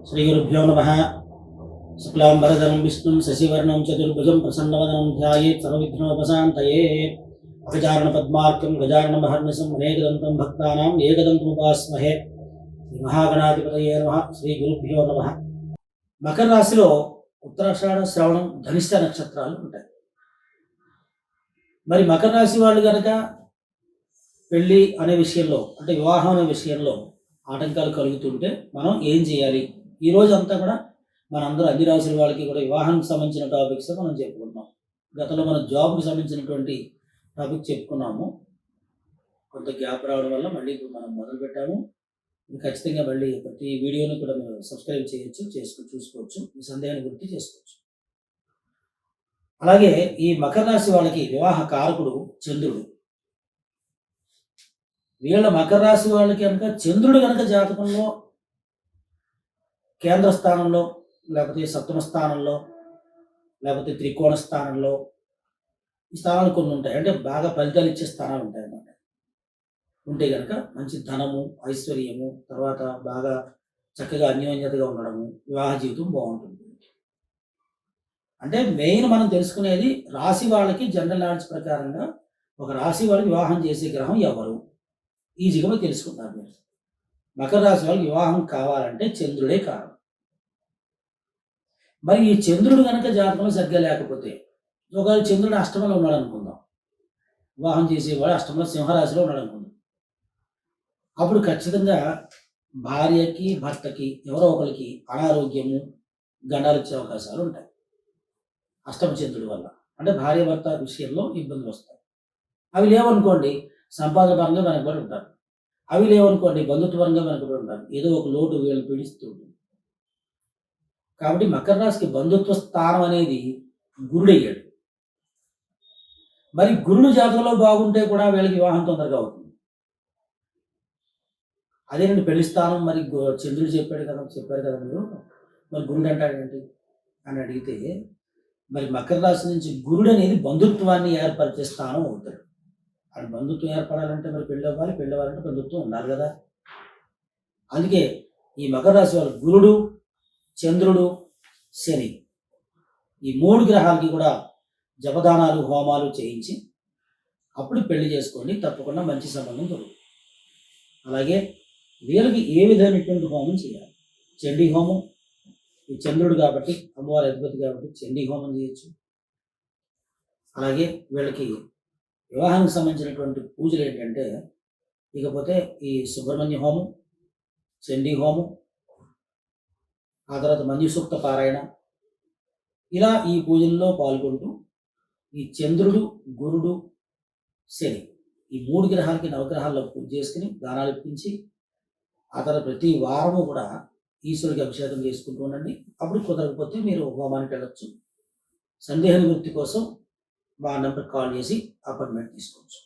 श्रीगुरुभ्यो नमः। शुक्लांबरधरं विष्णुं शशिवर्णं चतुर्भुजं प्रसन्नवदनं ध्यायेत् सर्वविघ्नोपशान्तये। अभिचारणपद्मार्कं गजाननमहर्निशम् अनेकदन्तं भक्तानाम् एकदन्तमुपास्महे। श्रीमहागणाधिपतये नमः। श्रीगुरुभ्यो नमः। మకర రాశిలో ఉత్తరాషాఢ శ్రవణం ధనిష్ట నక్షత్రాలు ఉంటాయి. మరి మకర రాశి వాళ్ళు కనుక పెళ్ళి అనే విషయంలో అంటే వివాహం అనే విషయంలో ఆటంకాలు కలుగుతుంటే మనం ఏం చేయాలి? ఈ రోజు అంతా కూడా మనందరూ అన్ని రాశుల వాళ్ళకి కూడా వివాహానికి సంబంధించిన టాపిక్స్ మనం చెప్పుకుంటున్నాం. గతంలో మనం జాబ్కి సంబంధించినటువంటి టాపిక్ చెప్పుకున్నాము. కొంత గ్యాప్ రావడం వల్ల మళ్ళీ ఇప్పుడు మనం మొదలు పెట్టాము. ఖచ్చితంగా మళ్ళీ ప్రతి వీడియోని కూడా మీరు సబ్స్క్రైబ్ చేయొచ్చు, చూసుకోవచ్చు, మీ సందేహాన్ని గుర్తు చేసుకోవచ్చు. అలాగే ఈ మకర రాశి వాళ్ళకి వివాహ కారకుడు చంద్రుడు. వీళ్ళ మకర రాశి వాళ్ళకి కనుక చంద్రుడు కనుక జాతకంలో కేంద్ర స్థానంలో లేకపోతే సప్తమ స్థానంలో లేకపోతే త్రికోణ స్థానంలో ఈ స్థానాలు కొన్ని ఉంటాయి. అంటే బాగా ఫలితాలు ఇచ్చే స్థానాలు ఉంటాయి అన్నమాట. ఉంటే కనుక మంచి ధనము, ఐశ్వర్యము, తర్వాత బాగా చక్కగా అన్యోన్యతగా ఉండడము, వివాహ జీవితం బాగుంటుంది. అంటే మెయిన్ మనం తెలుసుకునేది రాశి వాళ్ళకి జనరల్ నాలెడ్జ్ ప్రకారంగా ఒక రాశి వాళ్ళు వివాహం చేసే గ్రహం ఎవరు ఈజీగా తెలుసుకుంటారు మీరు. మకర రాశి వాళ్ళకి వివాహం కావాలంటే చంద్రుడే కారణం. మరి ఈ చంద్రుడు కనుక జాతకంలో సరిగ్గా లేకపోతే, ఒకవేళ చంద్రుడు అష్టమంలో ఉన్నాడు అనుకుందాం, వివాహం చేసేవాడు అష్టమంలో సింహరాశిలో ఉన్నాడు అనుకుందాం, అప్పుడు ఖచ్చితంగా భార్యకి భర్తకి ఎవరో ఒకరికి అనారోగ్యము గండాలు వచ్చే అవకాశాలు ఉంటాయి అష్టమ చంద్రుడి వల్ల. అంటే భార్య భర్త విషయంలో ఇబ్బందులు వస్తాయి. అవి లేవనుకోండి సంపాదన పరంగా వెనకబడి ఉంటారు. అవి లేవనుకోండి బంధుత్వపరంగా వెనకబడి ఉంటారు. ఏదో ఒక లోటు వీళ్ళు పీడిస్తూ ఉంటుంది. కాబట్టి మకర రాశికి బంధుత్వ స్థానం అనేది గురుడయ్యాడు. మరి గురుడు జాతకంలో బాగుంటే కూడా వీళ్ళకి వివాహం తొందరగా అవుతుంది. అదేనండి పెళ్లి స్థానం. మరి చంద్రుడు చెప్పారు కదా మీరు, మరి గురుడు అంటాడేంటి అని అడిగితే, మరి మకర రాశి నుంచి గురుడు అనేది బంధుత్వాన్ని ఏర్పరిచే స్థానం అవుతాడు. అది బంధుత్వం ఏర్పడాలంటే మరి పెళ్ళి అవ్వాలంటే బంధుత్వం ఉండాలి కదా. అందుకే ఈ మకర రాశి వాళ్ళు గురుడు, చంద్రుడు, శని ఈ మూడు గ్రహాలకి కూడా జపదానాలు, హోమాలు చేయించి అప్పుడు పెళ్లి చేసుకోండి. తప్పకుండా మంచి సంబంధం దొరుకుతుంది. అలాగే వీళ్ళకి ఏ విధమైనటువంటి హోమం చేయాలి? చండీ హోమం. ఈ చంద్రుడు కాబట్టి, అమ్మవారి అధిపతి కాబట్టి చండీ హోమం చేయొచ్చు. అలాగే వీళ్ళకి వివాహానికి సంబంధించినటువంటి పూజలు ఏంటంటే, ఇకపోతే ఈ సుబ్రహ్మణ్య హోమం, చండీ హోమం, ఆ తర్వాత మంజు సూక్త పారాయణ, ఇలా ఈ పూజల్లో పాల్గొంటూ ఈ చంద్రుడు, గురుడు, శని ఈ మూడు గ్రహాలకి నవగ్రహాల్లో పూజ చేసుకుని దానాలు ఇప్పించి ఆ తర్వాత ప్రతి వారము కూడా ఈశ్వరుడికి అభిషేకం చేసుకుంటూ ఉండండి. అప్పుడు కుదరకపోతే మీరు హోమానికి వెళ్ళచ్చు. సందేహ నివృత్తి కోసం మా నెంబర్కి కాల్ చేసి అపాయింట్మెంట్ తీసుకోవచ్చు.